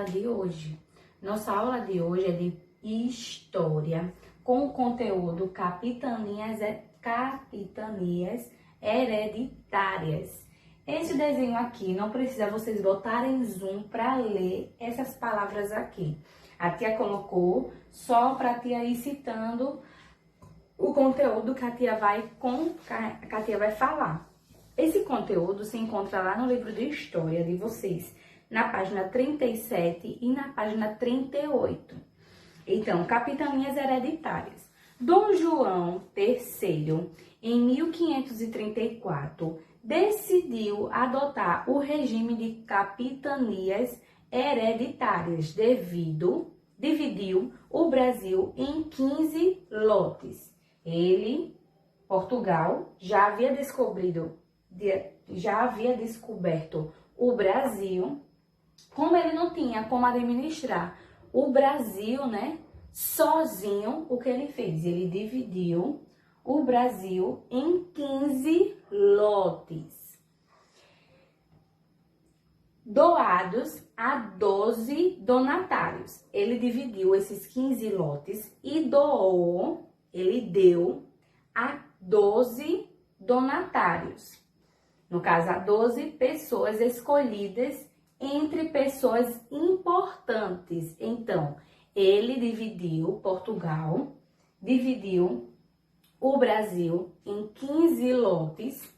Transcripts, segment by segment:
aula de hoje. Nossa aula de hoje é de História, com o conteúdo Capitanias Hereditárias. Esse desenho aqui, não precisa vocês botarem zoom para ler essas palavras aqui. A tia colocou só para a tia ir citando o conteúdo que a tia vai falar. Esse conteúdo se encontra lá no livro de história de vocês, na página 37 e na página 38. Então, Capitanias Hereditárias. Dom João III, em 1534, decidiu adotar o regime de capitanias hereditárias, dividiu o Brasil em 15 lotes. Portugal, já havia descoberto o Brasil. Como ele não tinha como administrar o Brasil, sozinho, o que ele fez? Ele dividiu o Brasil em 15 lotes, doados a 12 donatários. Ele dividiu esses 15 lotes e ele deu a 12 donatários. No caso, a 12 pessoas escolhidas entre pessoas importantes. Então, Portugal dividiu o Brasil em 15 lotes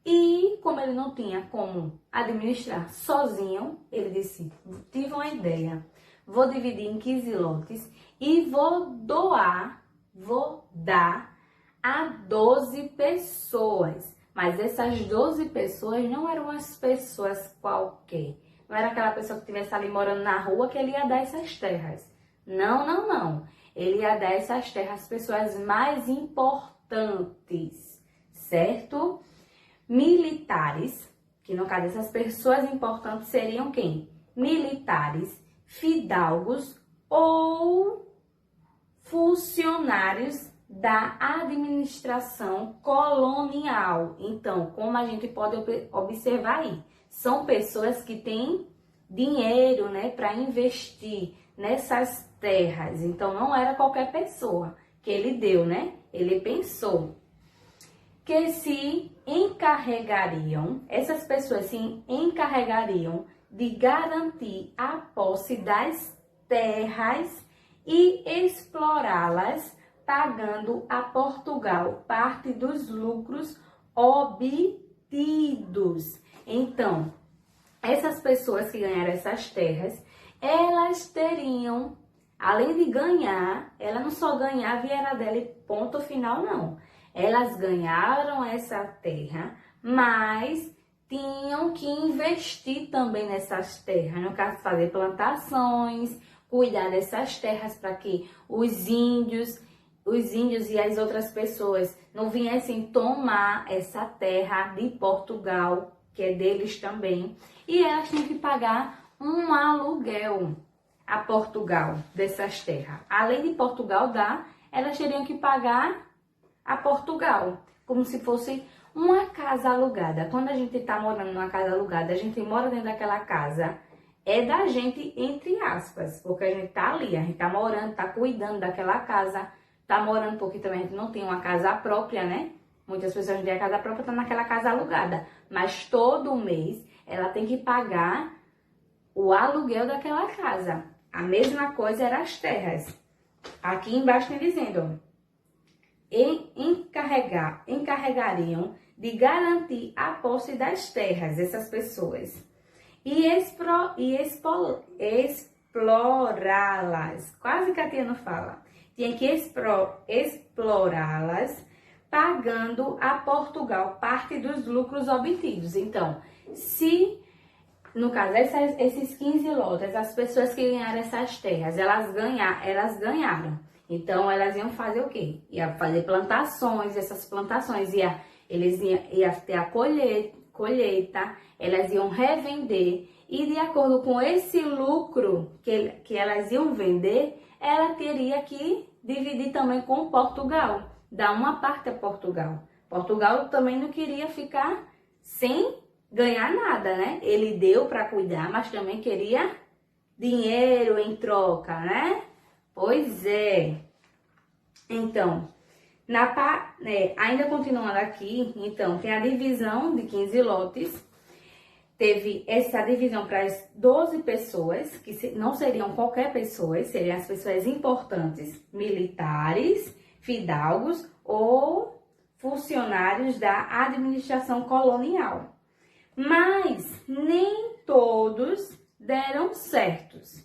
e, como ele não tinha como administrar sozinho, ele disse, tive uma ideia, vou dividir em 15 lotes e vou dar a 12 pessoas. Mas essas 12 pessoas não eram as pessoas qualquer. Não era aquela pessoa que estivesse ali morando na rua que ele ia dar essas terras. Não. Ele ia dar essas terras às pessoas mais importantes, certo? Militares, que no caso essas pessoas importantes seriam quem? Militares, fidalgos ou funcionários da administração colonial. Então, como a gente pode observar aí, são pessoas que têm dinheiro, para investir nessas terras. Então, não era qualquer pessoa que ele deu, Ele pensou que essas pessoas se encarregariam de garantir a posse das terras e explorá-las, pagando a Portugal parte dos lucros obtidos. Então, essas pessoas que ganharam essas terras, elas teriam, além de ganhar, ela não só ganhava e era dela e ponto final, não. Elas ganharam essa terra, mas tinham que investir também nessas terras. No caso, fazer plantações, cuidar dessas terras para que os índios e as outras pessoas não viessem tomar essa terra de Portugal, que é deles também. E elas tinham que pagar um aluguel a Portugal dessas terras. Além de Portugal dar, elas teriam que pagar a Portugal, como se fosse uma casa alugada. Quando a gente está morando numa casa alugada, a gente mora dentro daquela casa, é da gente, entre aspas, porque a gente está ali, a gente está morando, está cuidando daquela casa, está morando porque também a gente não tem uma casa própria, Muitas pessoas não têm a casa própria, estão naquela casa alugada. Mas todo mês ela tem que pagar o aluguel daquela casa. A mesma coisa era as terras. Aqui embaixo tem dizendo, encarregariam de garantir a posse das terras, essas pessoas. E explorá-las. Quase que a tia não fala. Tinha que explorá-las, pagando a Portugal parte dos lucros obtidos. Então, no caso, esses 15 lotes, as pessoas que ganharam essas terras, elas ganharam. Então, elas iam fazer o quê? Ia fazer plantações, essas plantações ia ter a colheita, elas iam revender. E de acordo com esse lucro que elas iam vender, ela teria que dividir também com Portugal, dar uma parte a Portugal. Portugal também não queria ficar sem ganhar nada, Ele deu para cuidar, mas também queria dinheiro em troca, né? Pois é. Então, ainda continuando aqui, então, tem a divisão de 15 lotes. Teve essa divisão para as 12 pessoas, que não seriam qualquer pessoa, seriam as pessoas importantes, militares, fidalgos ou funcionários da administração colonial. Mas nem todos deram certos.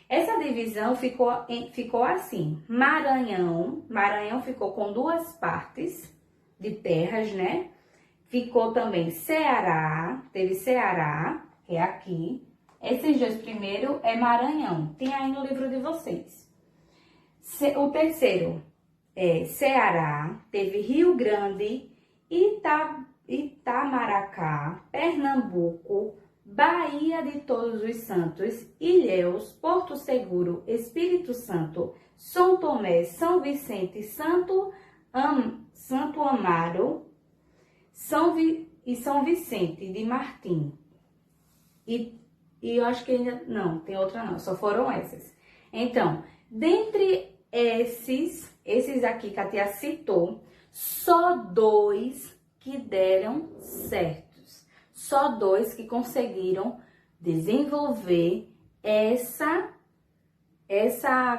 Essa divisão ficou assim: Maranhão ficou com 2 partes de terras, né? Ficou também Ceará, teve Ceará, que é aqui. Esses 2 primeiros é Maranhão, tem aí no livro de vocês. O terceiro é Ceará, teve Rio Grande, Itamaracá, Pernambuco, Bahia de Todos os Santos, Ilhéus, Porto Seguro, Espírito Santo, São Tomé, São Vicente, Santo Amaro, São Vicente de Martim. E eu acho que ainda não, tem outra não, só foram essas. Então, dentre esses aqui que a tia citou, só 2 que deram certos. Só 2 que conseguiram desenvolver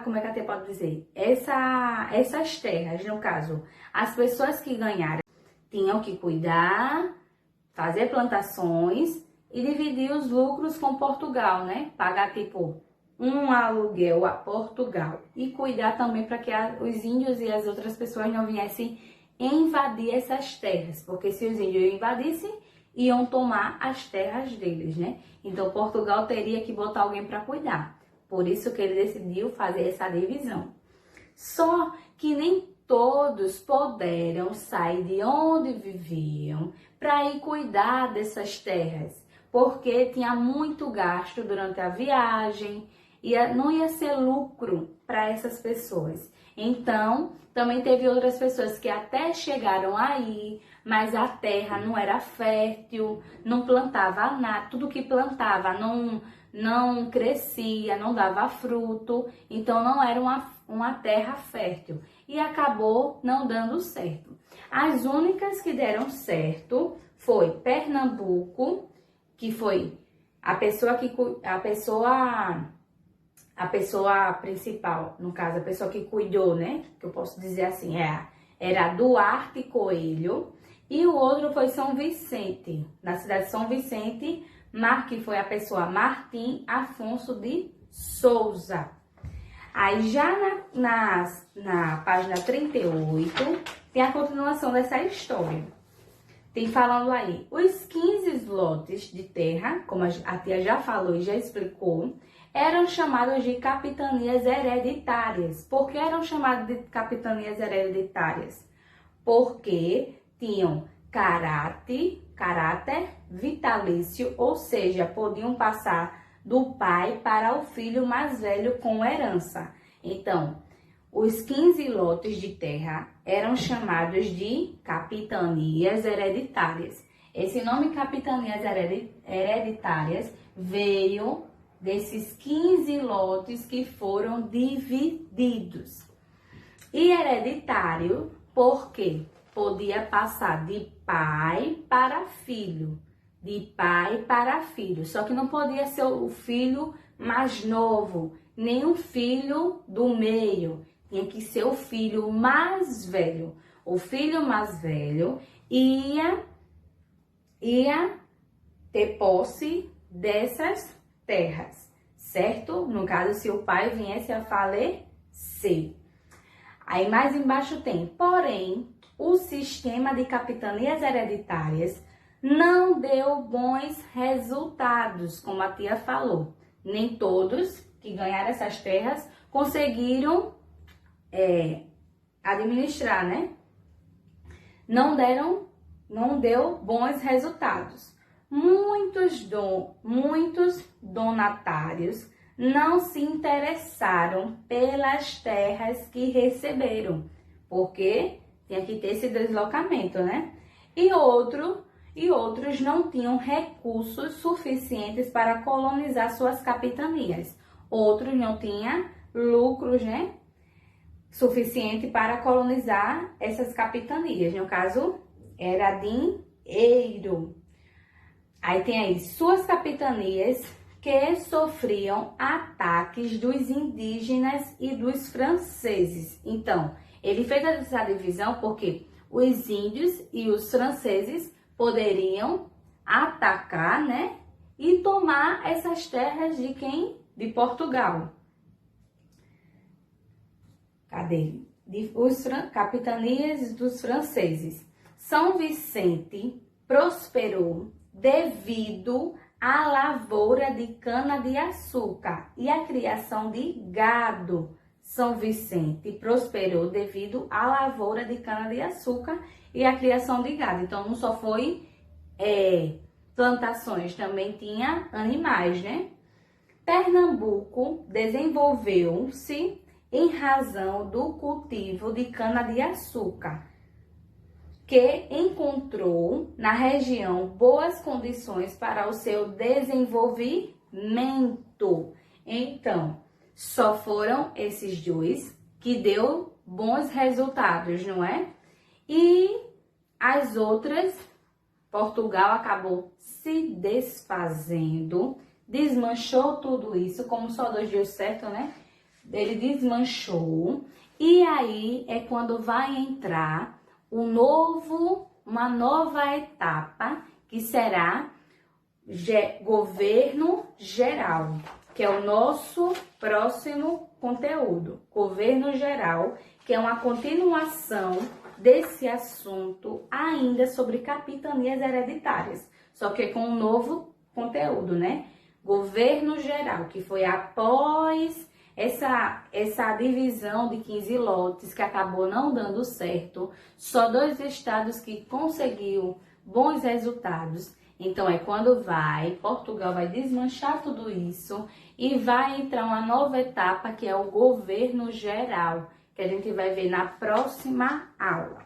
como é que a tia pode dizer? Essas terras, no caso, as pessoas que ganharam tinham que cuidar, fazer plantações e dividir os lucros com Portugal, né? Pagar tipo um aluguel a Portugal e cuidar também para que os índios e as outras pessoas não viessem invadir essas terras, porque se os índios invadissem, iam tomar as terras deles, né? Então Portugal teria que botar alguém para cuidar. Por isso que ele decidiu fazer essa divisão. Só que nem todos puderam sair de onde viviam para ir cuidar dessas terras, porque tinha muito gasto durante a viagem e não ia ser lucro para essas pessoas. Então, também teve outras pessoas que até chegaram aí, mas a terra não era fértil, não plantava nada, tudo que plantava não crescia, não dava fruto, então não era uma terra fértil e acabou não dando certo. As únicas que deram certo foi Pernambuco, que foi a pessoa principal, no caso, a pessoa que cuidou, né? Que eu posso dizer assim, era Duarte Coelho. E o outro foi São Vicente, na cidade de São Vicente, que foi a pessoa Martim Afonso de Souza. Aí já na página 38, tem a continuação dessa história. Tem falando aí, os 15 lotes de terra, como a tia já falou e já explicou, eram chamados de capitanias hereditárias. Por que eram chamados de capitanias hereditárias? Porque tinham caráter vitalício, ou seja, podiam passar do pai para o filho mais velho com herança. Então, os 15 lotes de terra eram chamados de capitanias hereditárias. Esse nome capitanias hereditárias veio desses 15 lotes que foram divididos. E hereditário, porque podia passar de pai para filho, só que não podia ser o filho mais novo, nem o filho do meio, tinha que ser o filho mais velho. O filho mais velho ia ter posse dessas terras, certo? No caso, se o pai viesse a falecer. Aí mais embaixo tem, porém, o sistema de capitanias hereditárias não deu bons resultados, como a tia falou. Nem todos que ganharam essas terras conseguiram administrar, né? Não deu bons resultados. Muitos donatários não se interessaram pelas terras que receberam, porque tinha que ter esse deslocamento, né? E outros não tinham recursos suficientes para colonizar suas capitanias. outros não tinham lucros, né, suficiente para colonizar essas capitanias. No caso, era dinheiro. Aí tem aí suas capitanias que sofriam ataques dos indígenas e dos franceses. Então, ele fez essa divisão porque os índios e os franceses poderiam atacar, né, e tomar essas terras de quem? De Portugal. Cadê? Capitanias dos franceses. São Vicente prosperou devido à lavoura de cana-de-açúcar e à criação de gado. São Vicente prosperou devido à lavoura de cana-de-açúcar e à criação de gado. Então, não só foi plantações, também tinha animais, né? Pernambuco desenvolveu-se em razão do cultivo de cana-de-açúcar, que encontrou na região boas condições para o seu desenvolvimento. Então, só foram esses dois que deu bons resultados, não é? E as outras, Portugal acabou se desfazendo, desmanchou tudo isso, como só dois deu certo, né? Ele desmanchou, e aí é quando vai entrar uma nova etapa, que será governo geral, que é o nosso próximo conteúdo. Governo geral, que é uma continuação desse assunto ainda sobre capitanias hereditárias, só que com um novo conteúdo, né? Governo geral, que foi após essa divisão de 15 lotes que acabou não dando certo, só 2 estados que conseguiu bons resultados. Então é quando Portugal vai desmanchar tudo isso e vai entrar uma nova etapa, que é o governo geral, que a gente vai ver na próxima aula.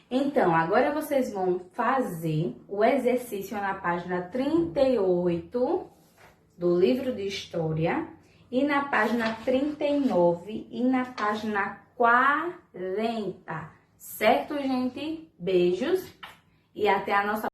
Então, agora vocês vão fazer o exercício na página 38 do livro de História, e na página 39 e na página 40. Certo, gente? Beijos e até a nossa